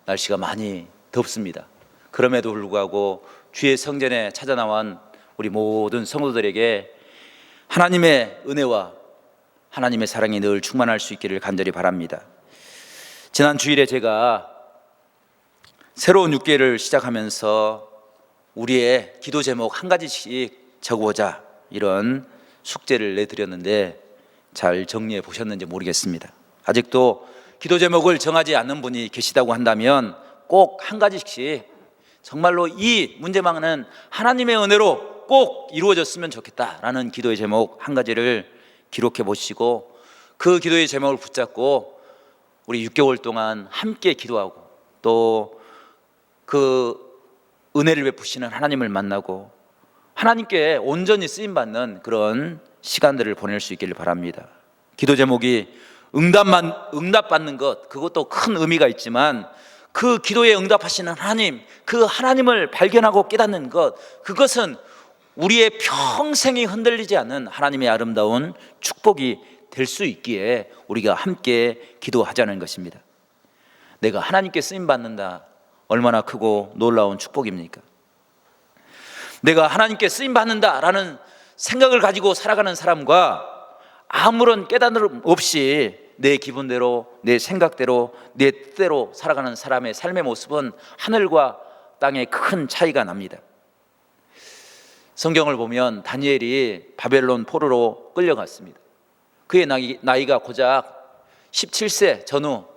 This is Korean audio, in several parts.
날씨가 많이 덥습니다. 그럼에도 불구하고 주의 성전에 찾아 나온 우리 모든 성도들에게 하나님의 은혜와 하나님의 사랑이 늘 충만할 수 있기를 간절히 바랍니다. 지난 주일에 제가 새로운 6개를 시작하면서 우리의 기도 제목 한 가지씩 적어보자, 이런 숙제를 내드렸는데 잘 정리해 보셨는지 모르겠습니다. 아직도 기도 제목을 정하지 않는 분이 계시다고 한다면 꼭 한 가지씩 정말로 이 문제만은 하나님의 은혜로 꼭 이루어졌으면 좋겠다라는 기도의 제목 한 가지를 기록해 보시고 그 기도의 제목을 붙잡고 우리 6개월 동안 함께 기도하고 또 그 은혜를 베푸시는 하나님을 만나고 하나님께 온전히 쓰임받는 그런 시간들을 보낼 수 있기를 바랍니다. 기도 제목이 응답받는 것, 그것도 큰 의미가 있지만 그 기도에 응답하시는 하나님, 그 하나님을 발견하고 깨닫는 것, 그것은 우리의 평생이 흔들리지 않는 하나님의 아름다운 축복이 될 수 있기에 우리가 함께 기도하자는 것입니다. 내가 하나님께 쓰임받는다, 얼마나 크고 놀라운 축복입니까? 내가 하나님께 쓰임받는다라는 생각을 가지고 살아가는 사람과 아무런 깨달음 없이 내 기분대로, 내 생각대로, 내 뜻대로 살아가는 사람의 삶의 모습은 하늘과 땅의 큰 차이가 납니다. 성경을 보면 다니엘이 바벨론 포로로 끌려갔습니다. 그의 나이가 고작 17세 전후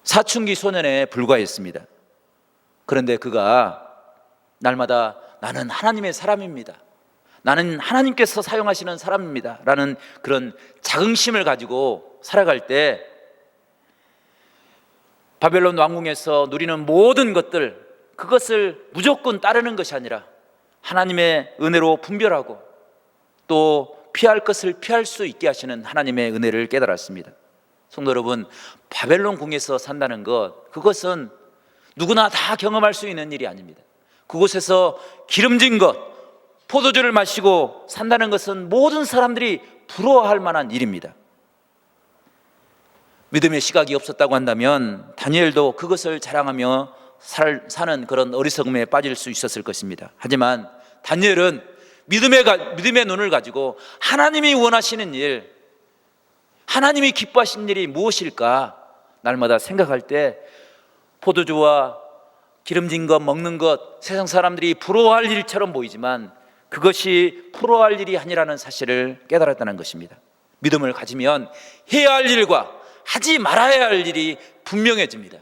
사춘기 소년에 불과했습니다. 그런데 그가 날마다 나는 하나님의 사람입니다, 나는 하나님께서 사용하시는 사람입니다 라는 그런 자긍심을 가지고 살아갈 때 바벨론 왕궁에서 누리는 모든 것들, 그것을 무조건 따르는 것이 아니라 하나님의 은혜로 분별하고 또 피할 것을 피할 수 있게 하시는 하나님의 은혜를 깨달았습니다. 성도 여러분, 바벨론 궁에서 산다는 것, 그것은 누구나 다 경험할 수 있는 일이 아닙니다. 그곳에서 기름진 것, 포도주를 마시고 산다는 것은 모든 사람들이 부러워할 만한 일입니다. 믿음의 시각이 없었다고 한다면 다니엘도 그것을 자랑하며 사는 그런 어리석음에 빠질 수 있었을 것입니다. 하지만 다니엘은 믿음의 눈을 가지고 하나님이 원하시는 일, 하나님이 기뻐하시는 일이 무엇일까 날마다 생각할 때 포도주와 기름진 것 먹는 것, 세상 사람들이 부러워할 일처럼 보이지만 그것이 부러워할 일이 아니라는 사실을 깨달았다는 것입니다. 믿음을 가지면 해야 할 일과 하지 말아야 할 일이 분명해집니다.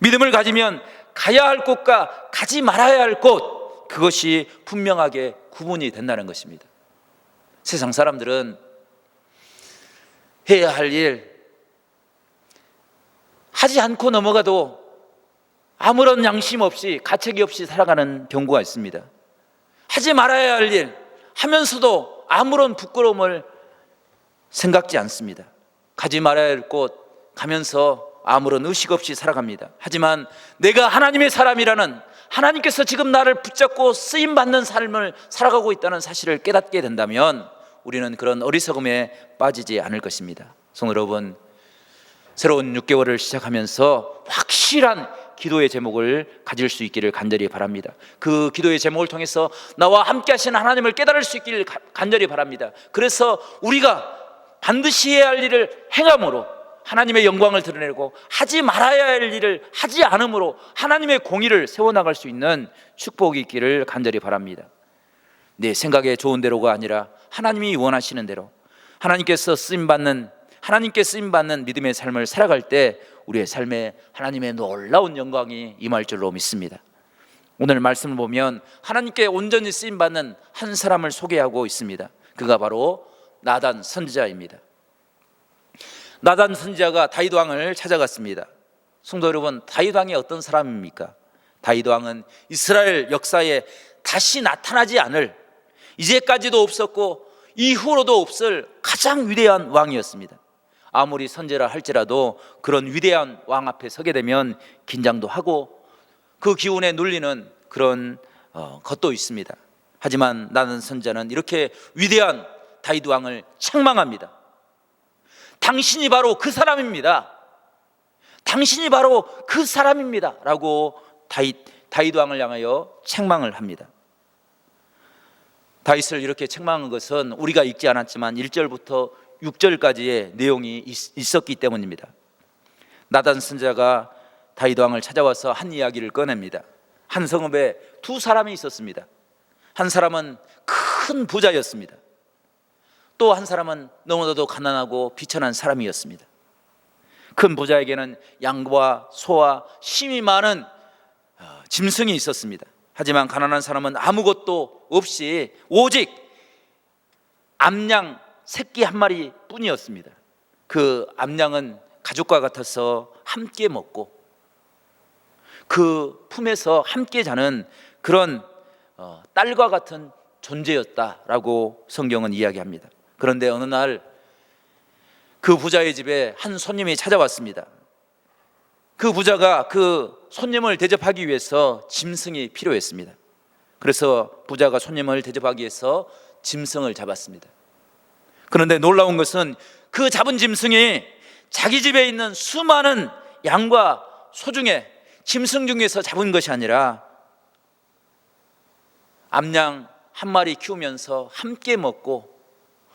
믿음을 가지면 가야 할 곳과 가지 말아야 할 곳, 그것이 분명하게 구분이 된다는 것입니다. 세상 사람들은 해야 할 일 하지 않고 넘어가도 아무런 양심 없이 가책이 없이 살아가는 경우가 있습니다. 하지 말아야 할 일 하면서도 아무런 부끄러움을 생각지 않습니다. 가지 말아야 할 곳 가면서 아무런 의식 없이 살아갑니다. 하지만 내가 하나님의 사람이라는, 하나님께서 지금 나를 붙잡고 쓰임받는 삶을 살아가고 있다는 사실을 깨닫게 된다면 우리는 그런 어리석음에 빠지지 않을 것입니다. 성도 여러분, 새로운 6개월을 시작하면서 확실한 기도의 제목을 가질 수 있기를 간절히 바랍니다. 그 기도의 제목을 통해서 나와 함께 하시는 하나님을 깨달을 수 있기를 간절히 바랍니다. 그래서 우리가 반드시 해야 할 일을 행함으로 하나님의 영광을 드러내고 하지 말아야 할 일을 하지 않음으로 하나님의 공의를 세워나갈 수 있는 축복이 있기를 간절히 바랍니다. 내 생각에 좋은 대로가 아니라 하나님이 원하시는 대로 하나님께 쓰임받는 믿음의 삶을 살아갈 때 우리의 삶에 하나님의 놀라운 영광이 임할 줄로 믿습니다. 오늘 말씀을 보면 하나님께 온전히 쓰임받는 한 사람을 소개하고 있습니다. 그가 바로 나단 선지자입니다. 나단 선지자가 다윗 왕을 찾아갔습니다. 성도 여러분, 다윗 왕이 어떤 사람입니까? 다윗 왕은 이스라엘 역사에 다시 나타나지 않을, 이제까지도 없었고 이후로도 없을 가장 위대한 왕이었습니다. 아무리 선지라 할지라도 그런 위대한 왕 앞에 서게 되면 긴장도 하고 그 기운에 눌리는 그런 것도 있습니다. 하지만 나단 선지자는 이렇게 위대한 다윗 왕을 책망합니다. 당신이 바로 그 사람입니다. 당신이 바로 그 사람입니다 라고 다윗 왕을 향하여 책망을 합니다. 다윗을 이렇게 책망한 것은 우리가 읽지 않았지만 1절부터 6절까지의 내용이 있었기 때문입니다. 나단 선지자가 다윗 왕을 찾아와서 한 이야기를 꺼냅니다. 한 성읍에 두 사람이 있었습니다. 한 사람은 큰 부자였습니다. 또 한 사람은 너무나도 가난하고 비천한 사람이었습니다. 큰 부자에게는 양과 소와 심이 많은 짐승이 있었습니다. 하지만 가난한 사람은 아무것도 없이 오직 암양 새끼 한 마리 뿐이었습니다. 그 암양은 가족과 같아서 함께 먹고 그 품에서 함께 자는 그런 딸과 같은 존재였다라고 성경은 이야기합니다. 그런데 어느 날 그 부자의 집에 한 손님이 찾아왔습니다. 그 부자가 그 손님을 대접하기 위해서 짐승이 필요했습니다. 그래서 부자가 손님을 대접하기 위해서 짐승을 잡았습니다. 그런데 놀라운 것은 그 잡은 짐승이 자기 집에 있는 수많은 양과 소 중에 짐승 중에서 잡은 것이 아니라 암양 한 마리 키우면서 함께 먹고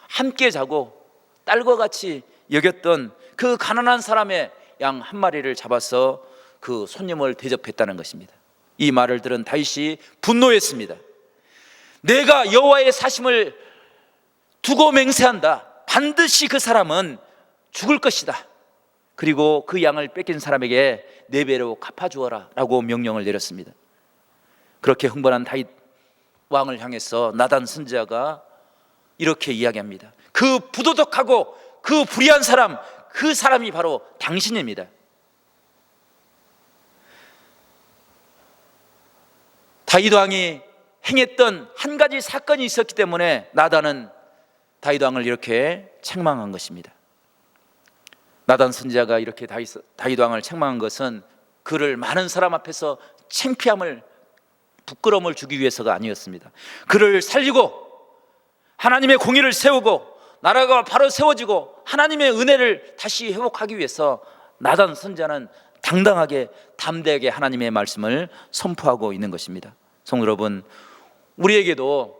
함께 자고 딸과 같이 여겼던 그 가난한 사람의 양 한 마리를 잡아서 그 손님을 대접했다는 것입니다. 이 말을 들은 다윗이 분노했습니다. 내가 여호와의 사심을 두고 맹세한다. 반드시 그 사람은 죽을 것이다. 그리고 그 양을 뺏긴 사람에게 4배로 갚아주어라 라고 명령을 내렸습니다. 그렇게 흥분한 다윗 왕을 향해서 나단 선지자가 이렇게 이야기합니다. 그 부도덕하고 그 불의한 사람, 그 사람이 바로 당신입니다. 다윗 왕이 행했던 한 가지 사건이 있었기 때문에 나단은 다윗 왕을 이렇게 책망한 것입니다. 나단 선지자가 이렇게 다윗 왕을 책망한 것은 그를 많은 사람 앞에서 창피함을, 부끄러움을 주기 위해서가 아니었습니다. 그를 살리고 하나님의 공의를 세우고 나라가 바로 세워지고 하나님의 은혜를 다시 회복하기 위해서 나단 선지자는 당당하게 담대하게 하나님의 말씀을 선포하고 있는 것입니다. 성도 여러분, 우리에게도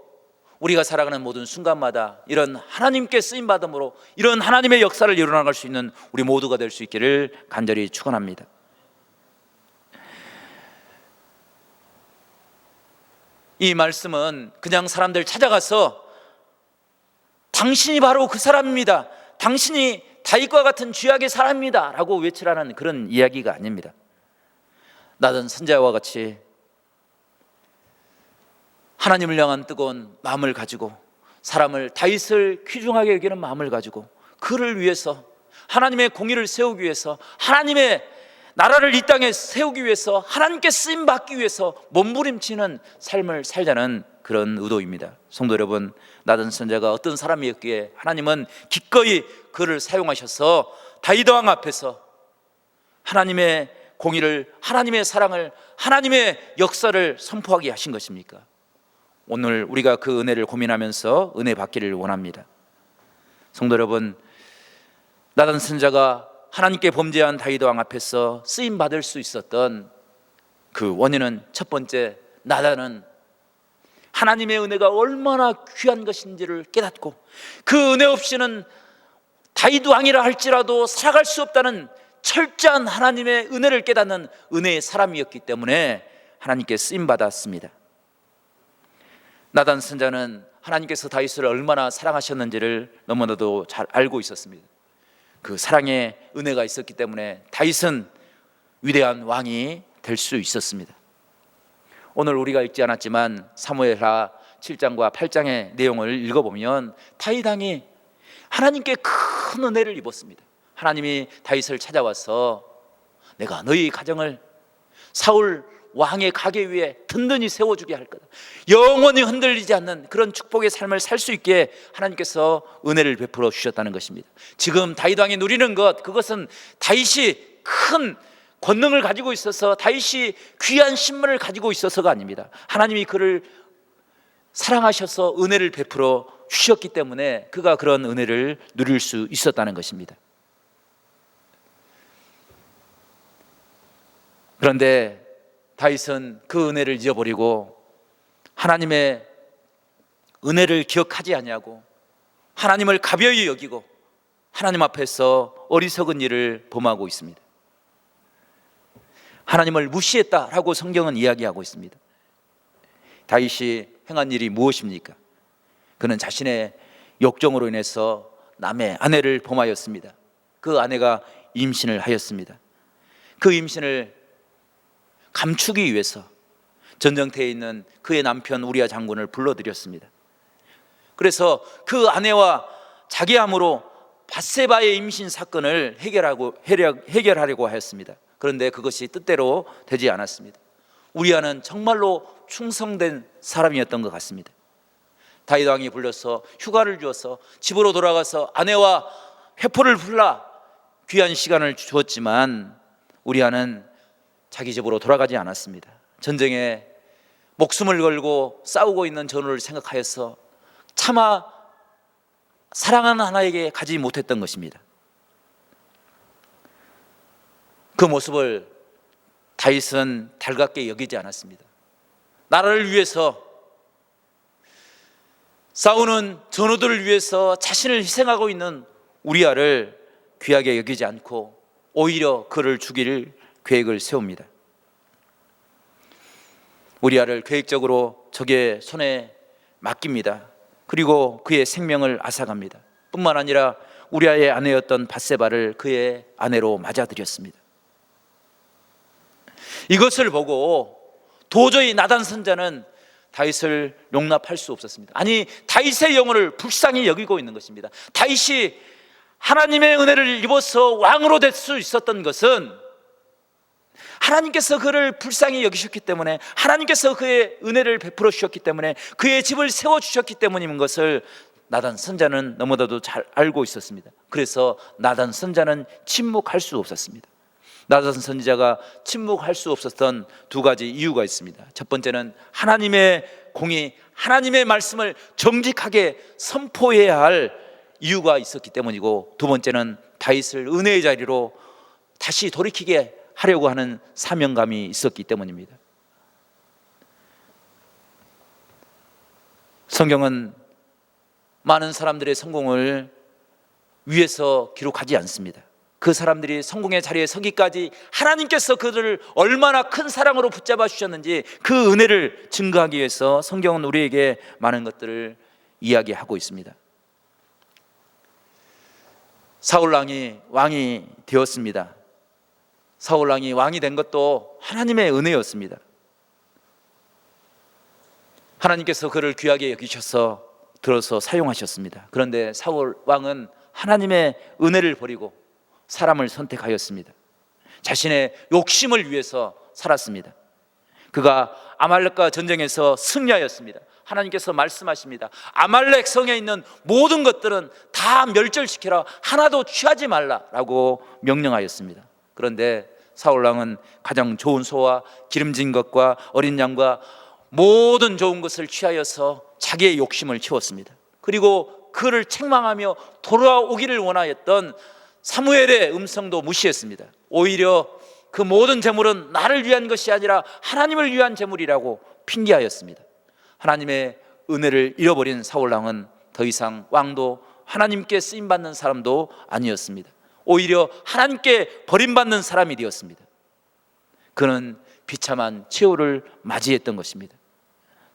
우리가 살아가는 모든 순간마다 이런 하나님께 쓰임받음으로 이런 하나님의 역사를 이뤄나갈 수 있는 우리 모두가 될 수 있기를 간절히 축원합니다. 이 말씀은 그냥 사람들 찾아가서 당신이 바로 그 사람입니다, 당신이 다윗과 같은 죄악의 사람입니다 라고 외치라는 그런 이야기가 아닙니다. 나단 선지자와 같이 하나님을 향한 뜨거운 마음을 가지고 사람을 다윗을 귀중하게 여기는 마음을 가지고 그를 위해서 하나님의 공의를 세우기 위해서 하나님의 나라를 이 땅에 세우기 위해서 하나님께 쓰임받기 위해서 몸부림치는 삶을 살자는 그런 의도입니다. 성도 여러분, 나단 선지자가 어떤 사람이었기에 하나님은 기꺼이 그를 사용하셔서 다윗 왕 앞에서 하나님의 공의를, 하나님의 사랑을, 하나님의 역사를 선포하게 하신 것입니까? 오늘 우리가 그 은혜를 고민하면서 은혜 받기를 원합니다. 성도 여러분, 나단 선지자가 하나님께 범죄한 다윗 왕 앞에서 쓰임 받을 수 있었던 그 원인은 첫 번째, 나단은 하나님의 은혜가 얼마나 귀한 것인지를 깨닫고 그 은혜 없이는 다윗 왕이라 할지라도 살아갈 수 없다는 철저한 하나님의 은혜를 깨닫는 은혜의 사람이었기 때문에 하나님께 쓰임 받았습니다. 나단 선지자는 하나님께서 다윗을 얼마나 사랑하셨는지를 너무나도 잘 알고 있었습니다. 그 사랑의 은혜가 있었기 때문에 다윗은 위대한 왕이 될 수 있었습니다. 오늘 우리가 읽지 않았지만 사무엘하 7장과 8장의 내용을 읽어보면 다윗 왕이 하나님께 큰 은혜를 입었습니다. 하나님이 다윗을 찾아와서 내가 너희 가정을 사울 왕의 가계 위에 든든히 세워주게 할 거다, 영원히 흔들리지 않는 그런 축복의 삶을 살 수 있게 하나님께서 은혜를 베풀어 주셨다는 것입니다. 지금 다윗 왕이 누리는 것, 그것은 다윗이 큰 권능을 가지고 있어서 다윗이 귀한 신분을 가지고 있어서가 아닙니다. 하나님이 그를 사랑하셔서 은혜를 베풀어 주셨기 때문에 그가 그런 은혜를 누릴 수 있었다는 것입니다. 그런데 다윗은 그 은혜를 잊어버리고 하나님의 은혜를 기억하지 아니하고 하나님을 가벼이 여기고 하나님 앞에서 어리석은 일을 범하고 있습니다. 하나님을 무시했다라고 성경은 이야기하고 있습니다. 다윗이 행한 일이 무엇입니까? 그는 자신의 욕정으로 인해서 남의 아내를 범하였습니다. 그 아내가 임신을 하였습니다. 그 임신을 감추기 위해서 전쟁터에 있는 그의 남편 우리아 장군을 불러들였습니다. 그래서 그 아내와 자기함으로 밧세바의 임신 사건을 해결하려고 하였습니다. 그런데 그것이 뜻대로 되지 않았습니다. 우리아는 정말로 충성된 사람이었던 것 같습니다. 다윗 왕이 불러서 휴가를 주어서 집으로 돌아가서 아내와 회포를 풀라 귀한 시간을 주었지만 우리아는 자기 집으로 돌아가지 않았습니다. 전쟁에 목숨을 걸고 싸우고 있는 전우를 생각하여서 차마 사랑하는 하나에게 가지 못했던 것입니다. 그 모습을 다윗은 달갑게 여기지 않았습니다. 나라를 위해서 싸우는 전우들을 위해서 자신을 희생하고 있는 우리아를 귀하게 여기지 않고 오히려 그를 죽일 계획을 세웁니다. 우리아를 계획적으로 적의 손에 맡깁니다. 그리고 그의 생명을 앗아갑니다. 뿐만 아니라 우리아의 아내였던 밧세바를 그의 아내로 맞아들였습니다. 이것을 보고 도저히 나단 선자는 다윗을 용납할 수 없었습니다. 아니, 다윗의 영혼을 불쌍히 여기고 있는 것입니다. 다윗이 하나님의 은혜를 입어서 왕으로 될 수 있었던 것은 하나님께서 그를 불쌍히 여기셨기 때문에, 하나님께서 그의 은혜를 베풀어 주셨기 때문에, 그의 집을 세워주셨기 때문인 것을 나단 선자는 너무나도 잘 알고 있었습니다. 그래서 나단 선자는 침묵할 수 없었습니다. 나단 선지자가 침묵할 수 없었던 두 가지 이유가 있습니다. 첫 번째는 하나님의 공의, 하나님의 말씀을 정직하게 선포해야 할 이유가 있었기 때문이고, 두 번째는 다윗을 은혜의 자리로 다시 돌이키게 하려고 하는 사명감이 있었기 때문입니다. 성경은 많은 사람들의 성공을 위해서 기록하지 않습니다. 그 사람들이 성공의 자리에 서기까지 하나님께서 그들을 얼마나 큰 사랑으로 붙잡아 주셨는지 그 은혜를 증거하기 위해서 성경은 우리에게 많은 것들을 이야기하고 있습니다. 사울 왕이 되었습니다. 사울 왕이 왕이 된 것도 하나님의 은혜였습니다. 하나님께서 그를 귀하게 여기셔서 들어서 사용하셨습니다. 그런데 사울 왕은 하나님의 은혜를 버리고 사람을 선택하였습니다. 자신의 욕심을 위해서 살았습니다. 그가 아말렉과 전쟁에서 승리하였습니다. 하나님께서 말씀하십니다. 아말렉 성에 있는 모든 것들은 다 멸절시켜라, 하나도 취하지 말라라고 명령하였습니다. 그런데 사울 왕은 가장 좋은 소와 기름진 것과 어린 양과 모든 좋은 것을 취하여서 자기의 욕심을 채웠습니다. 그리고 그를 책망하며 돌아오기를 원하였던 사무엘의 음성도 무시했습니다. 오히려 그 모든 재물은 나를 위한 것이 아니라 하나님을 위한 재물이라고 핑계하였습니다. 하나님의 은혜를 잃어버린 사울 왕은 더 이상 왕도 하나님께 쓰임받는 사람도 아니었습니다. 오히려 하나님께 버림받는 사람이 되었습니다. 그는 비참한 최후를 맞이했던 것입니다.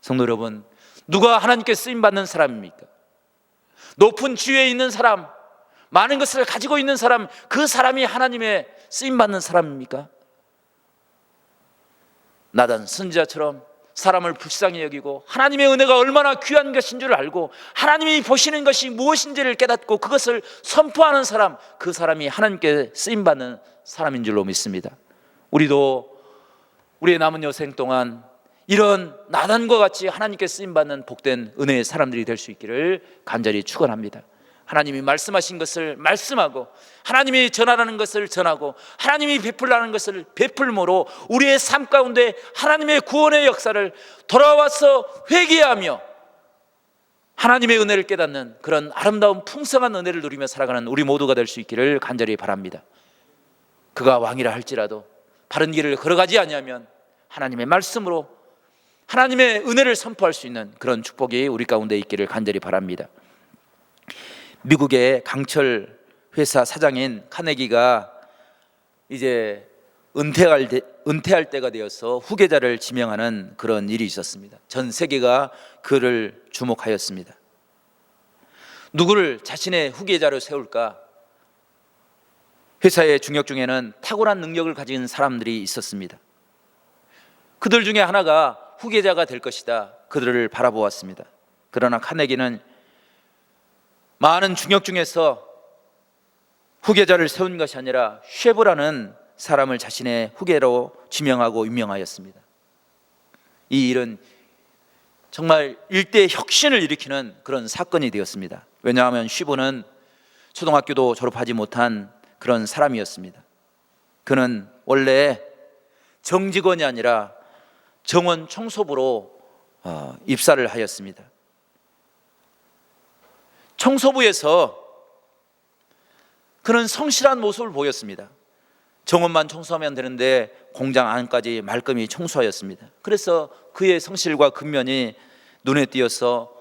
성도 여러분, 누가 하나님께 쓰임받는 사람입니까? 높은 지위에 있는 사람, 많은 것을 가지고 있는 사람, 그 사람이 하나님의 쓰임받는 사람입니까? 나단 선지자처럼 사람을 불쌍히 여기고 하나님의 은혜가 얼마나 귀한 것인 줄 알고 하나님이 보시는 것이 무엇인지를 깨닫고 그것을 선포하는 사람, 그 사람이 하나님께 쓰임받는 사람인 줄로 믿습니다. 우리도 우리의 남은 여생 동안 이런 나단과 같이 하나님께 쓰임받는 복된 은혜의 사람들이 될 수 있기를 간절히 축원합니다. 하나님이 말씀하신 것을 말씀하고, 하나님이 전하라는 것을 전하고, 하나님이 베풀라는 것을 베풀므로 우리의 삶 가운데 하나님의 구원의 역사를 돌아와서 회개하며 하나님의 은혜를 깨닫는 그런 아름다운 풍성한 은혜를 누리며 살아가는 우리 모두가 될 수 있기를 간절히 바랍니다. 그가 왕이라 할지라도, 바른 길을 걸어가지 아니하면 하나님의 말씀으로 하나님의 은혜를 선포할 수 있는 그런 축복이 우리 가운데 있기를 간절히 바랍니다. 미국의 강철 회사 사장인 카네기가 이제 은퇴할 때가 되어서 후계자를 지명하는 그런 일이 있었습니다. 전 세계가 그를 주목하였습니다. 누구를 자신의 후계자로 세울까? 회사의 중역 중에는 탁월한 능력을 가진 사람들이 있었습니다. 그들 중에 하나가 후계자가 될 것이다. 그들을 바라보았습니다. 그러나 카네기는 많은 중역 중에서 후계자를 세운 것이 아니라 쉐브라는 사람을 자신의 후계로 지명하고 임명하였습니다. 이 일은 정말 일대 혁신을 일으키는 그런 사건이 되었습니다. 왜냐하면 쉐브는 초등학교도 졸업하지 못한 그런 사람이었습니다. 그는 원래 정직원이 아니라 정원 청소부로 입사를 하였습니다. 청소부에서 그는 성실한 모습을 보였습니다. 정원만 청소하면 되는데 공장 안까지 말끔히 청소하였습니다. 그래서 그의 성실과 근면이 눈에 띄어서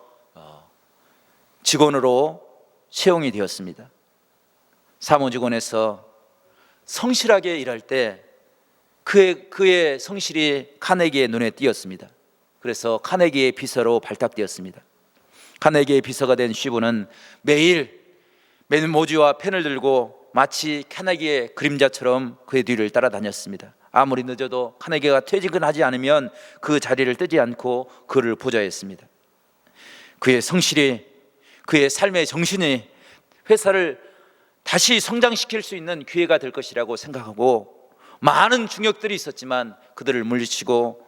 직원으로 채용이 되었습니다. 사무직원에서 성실하게 일할 때 그의 성실이 카네기의 눈에 띄었습니다. 그래서 카네기의 비서로 발탁되었습니다. 카네기의 비서가 된 쉐브는 매일 메모지와 펜을 들고 마치 카네기의 그림자처럼 그의 뒤를 따라다녔습니다. 아무리 늦어도 카네기가 퇴직하지 않으면 그 자리를 뜨지 않고 그를 보좌했습니다. 그의 성실이, 그의 삶의 정신이 회사를 다시 성장시킬 수 있는 기회가 될 것이라고 생각하고 많은 중역들이 있었지만 그들을 물리치고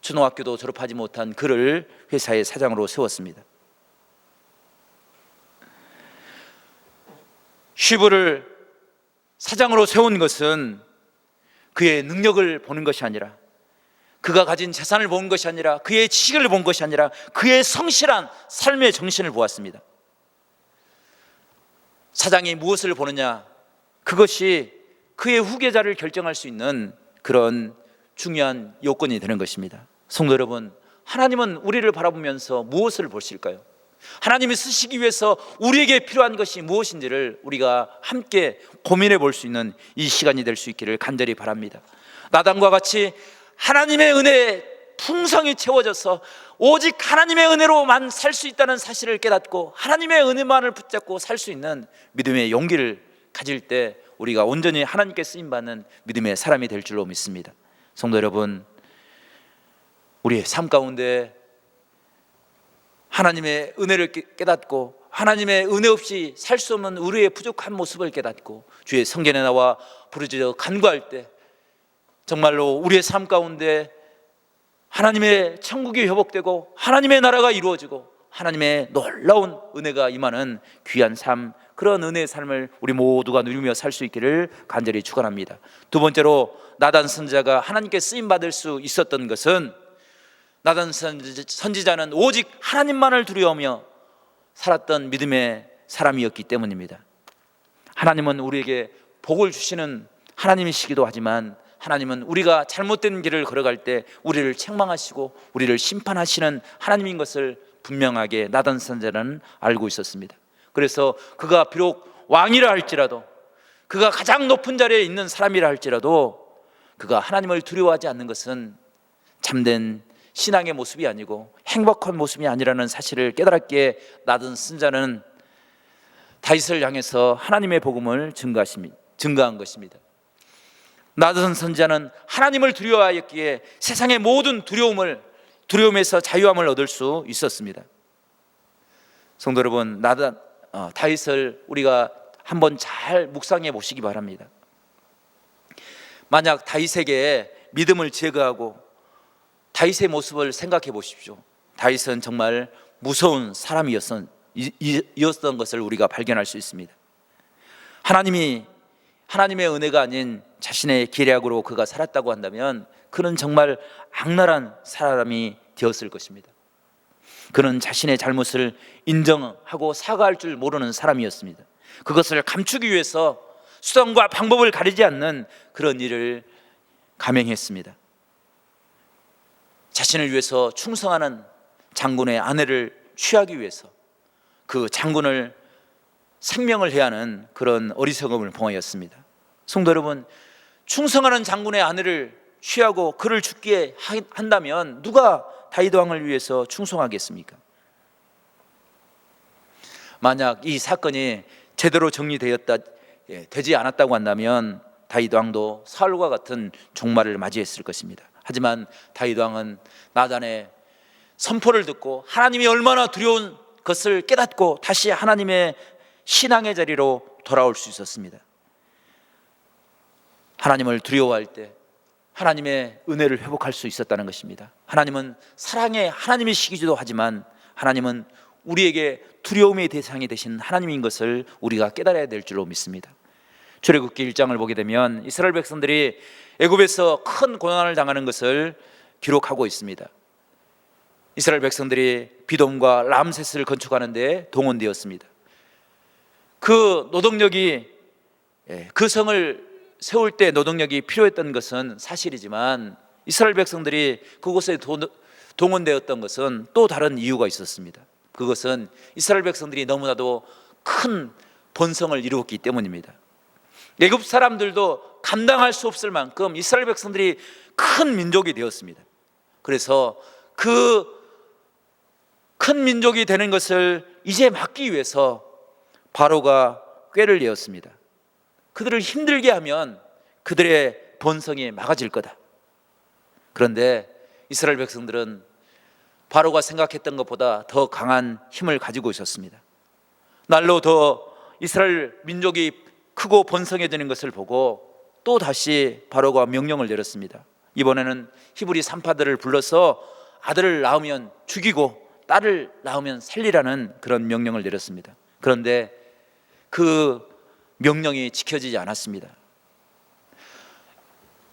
초등학교도 졸업하지 못한 그를 회사의 사장으로 세웠습니다. 쉐브를 사장으로 세운 것은 그의 능력을 보는 것이 아니라, 그가 가진 재산을 본 것이 아니라, 그의 지식을 본 것이 아니라 그의 성실한 삶의 정신을 보았습니다. 사장이 무엇을 보느냐, 그것이 그의 후계자를 결정할 수 있는 그런 중요한 요건이 되는 것입니다. 성도 여러분, 하나님은 우리를 바라보면서 무엇을 보실까요? 하나님이 쓰시기 위해서 우리에게 필요한 것이 무엇인지를 우리가 함께 고민해 볼 수 있는 이 시간이 될 수 있기를 간절히 바랍니다. 나단과 같이 하나님의 은혜에 풍성히 채워져서 오직 하나님의 은혜로만 살 수 있다는 사실을 깨닫고 하나님의 은혜만을 붙잡고 살 수 있는 믿음의 용기를 가질 때 우리가 온전히 하나님께 쓰임받는 믿음의 사람이 될 줄로 믿습니다. 성도 여러분, 우리의 삶 가운데 하나님의 은혜를 깨닫고 하나님의 은혜 없이 살 수 없는 우리의 부족한 모습을 깨닫고 주의 성전에 나와 부르짖어 간구할 때 정말로 우리의 삶 가운데 하나님의 천국이 회복되고 하나님의 나라가 이루어지고 하나님의 놀라운 은혜가 임하는 귀한 삶, 그런 은혜의 삶을 우리 모두가 누리며 살 수 있기를 간절히 축원합니다. 두 번째로 나단 선지자가 하나님께 쓰임받을 수 있었던 것은, 나단 선지자는 오직 하나님만을 두려워하며 살았던 믿음의 사람이었기 때문입니다. 하나님은 우리에게 복을 주시는 하나님이시기도 하지만 하나님은 우리가 잘못된 길을 걸어갈 때 우리를 책망하시고 우리를 심판하시는 하나님인 것을 분명하게 나단 선지자는 알고 있었습니다. 그래서 그가 비록 왕이라 할지라도, 그가 가장 높은 자리에 있는 사람이라 할지라도 그가 하나님을 두려워하지 않는 것은 참된 신앙의 모습이 아니고 행복한 모습이 아니라는 사실을 깨달았기에 나단 선지자는 다윗을 향해서 하나님의 복음을 증거한 것입니다. 나단 선지자는 하나님을 두려워하였기에 세상의 모든 두려움에서 자유함을 얻을 수 있었습니다. 성도 여러분, 다윗을 우리가 한번 잘 묵상해 보시기 바랍니다. 만약 다윗에게 믿음을 제거하고 다윗의 모습을 생각해 보십시오. 다윗은 정말 무서운 사람이었던 것을 우리가 발견할 수 있습니다. 하나님의 은혜가 아닌 자신의 계략으로 그가 살았다고 한다면 그는 정말 악랄한 사람이 되었을 것입니다. 그는 자신의 잘못을 인정하고 사과할 줄 모르는 사람이었습니다. 그것을 감추기 위해서 수단과 방법을 가리지 않는 그런 일을 감행했습니다. 자신을 위해서 충성하는 장군의 아내를 취하기 위해서 그 장군을 생명을 해하는 그런 어리석음을 범하였습니다. 성도 여러분, 충성하는 장군의 아내를 취하고 그를 죽게 한다면 누가 다윗 왕을 위해서 충성하겠습니까? 만약 이 사건이 제대로 되지 않았다고 한다면 다윗 왕도 사울과 같은 종말을 맞이했을 것입니다. 하지만 다윗 왕은 나단의 선포를 듣고 하나님이 얼마나 두려운 것을 깨닫고 다시 하나님의 신앙의 자리로 돌아올 수 있었습니다. 하나님을 두려워할 때 하나님의 은혜를 회복할 수 있었다는 것입니다. 하나님은 사랑의 하나님이시기도 하지만 하나님은 우리에게 두려움의 대상이 되신 하나님인 것을 우리가 깨달아야 될 줄로 믿습니다. 출애굽기 1장을 보게 되면 이스라엘 백성들이 애굽에서 큰 고난을 당하는 것을 기록하고 있습니다. 이스라엘 백성들이 비돔과 람셋을 건축하는 데 동원되었습니다. 그 노동력이, 그 성을 세울 때 노동력이 필요했던 것은 사실이지만 이스라엘 백성들이 그곳에 동원되었던 것은 또 다른 이유가 있었습니다. 그것은 이스라엘 백성들이 너무나도 큰 번성을 이루었기 때문입니다. 애굽 사람들도 감당할 수 없을 만큼 이스라엘 백성들이 큰 민족이 되었습니다. 그래서 그 큰 민족이 되는 것을 이제 막기 위해서 바로가 꾀를 내었습니다. 그들을 힘들게 하면 그들의 번성이 막아질 거다. 그런데 이스라엘 백성들은 바로가 생각했던 것보다 더 강한 힘을 가지고 있었습니다. 날로 더 이스라엘 민족이 크고 번성해지는 것을 보고 또 다시 바로가 명령을 내렸습니다. 이번에는 히브리 산파들을 불러서 아들을 낳으면 죽이고 딸을 낳으면 살리라는 그런 명령을 내렸습니다. 그런데 그 명령이 지켜지지 않았습니다.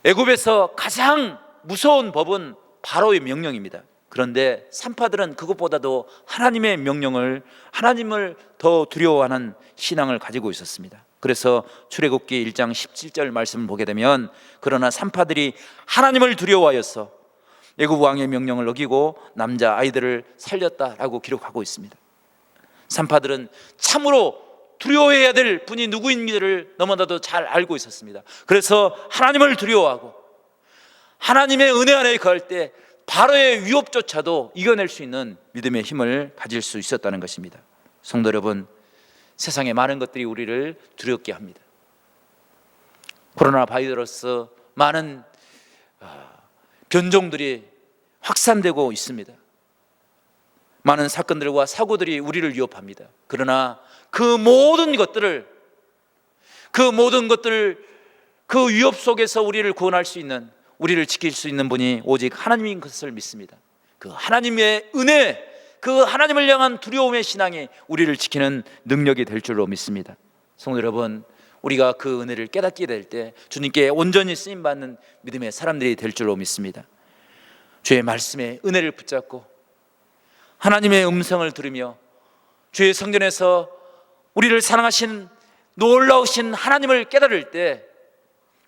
애굽에서 가장 무서운 법은 바로의 명령입니다. 그런데 산파들은 그것보다도 하나님의 명령을, 하나님을 더 두려워하는 신앙을 가지고 있었습니다. 그래서 출애굽기 1장 17절 말씀을 보게 되면 그러나 산파들이 하나님을 두려워하여서 애굽 왕의 명령을 어기고 남자 아이들을 살렸다라고 기록하고 있습니다. 산파들은 참으로 두려워해야 될 분이 누구인지를 너무나도 잘 알고 있었습니다. 그래서 하나님을 두려워하고 하나님의 은혜 안에 거할 때 바로의 위협조차도 이겨낼 수 있는 믿음의 힘을 가질 수 있었다는 것입니다. 성도 여러분, 세상에 많은 것들이 우리를 두렵게 합니다. 코로나 바이러스 많은 변종들이 확산되고 있습니다. 많은 사건들과 사고들이 우리를 위협합니다. 그러나 그 모든 것들, 그 위협 속에서 우리를 구원할 수 있는, 우리를 지킬 수 있는 분이 오직 하나님인 것을 믿습니다. 그 하나님의 은혜, 그 하나님을 향한 두려움의 신앙이 우리를 지키는 능력이 될 줄로 믿습니다. 성도 여러분, 우리가 그 은혜를 깨닫게 될 때 주님께 온전히 쓰임받는 믿음의 사람들이 될 줄로 믿습니다. 주의 말씀에 은혜를 붙잡고 하나님의 음성을 들으며 주의 성전에서 우리를 사랑하신 놀라우신 하나님을 깨달을 때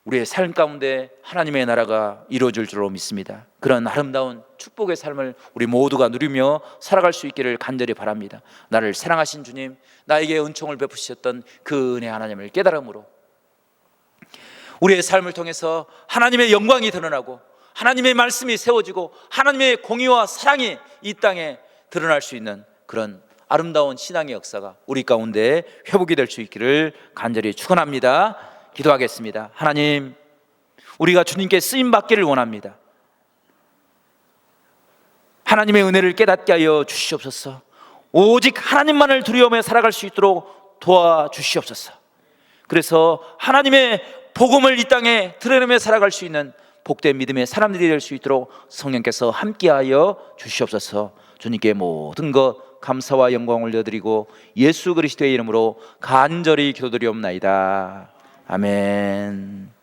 우리의 삶 가운데 하나님의 나라가 이루어질 줄로 믿습니다. 그런 아름다운 축복의 삶을 우리 모두가 누리며 살아갈 수 있기를 간절히 바랍니다. 나를 사랑하신 주님, 나에게 은총을 베푸셨던 그 은혜 하나님을 깨달음으로 우리의 삶을 통해서 하나님의 영광이 드러나고 하나님의 말씀이 세워지고 하나님의 공의와 사랑이 이 땅에 드러날 수 있는 그런 아름다운 신앙의 역사가 우리 가운데 회복이 될 수 있기를 간절히 축원합니다. 기도하겠습니다. 하나님, 우리가 주님께 쓰임받기를 원합니다. 하나님의 은혜를 깨닫게 하여 주시옵소서. 오직 하나님만을 두려워하며 살아갈 수 있도록 도와주시옵소서. 그래서 하나님의 복음을 이 땅에 드러내며 살아갈 수 있는 복된 믿음의 사람들이 될 수 있도록 성령께서 함께하여 주시옵소서. 주님께 모든 것 감사와 영광을 올려드리고 예수 그리스도의 이름으로 간절히 기도드리옵나이다. 아멘.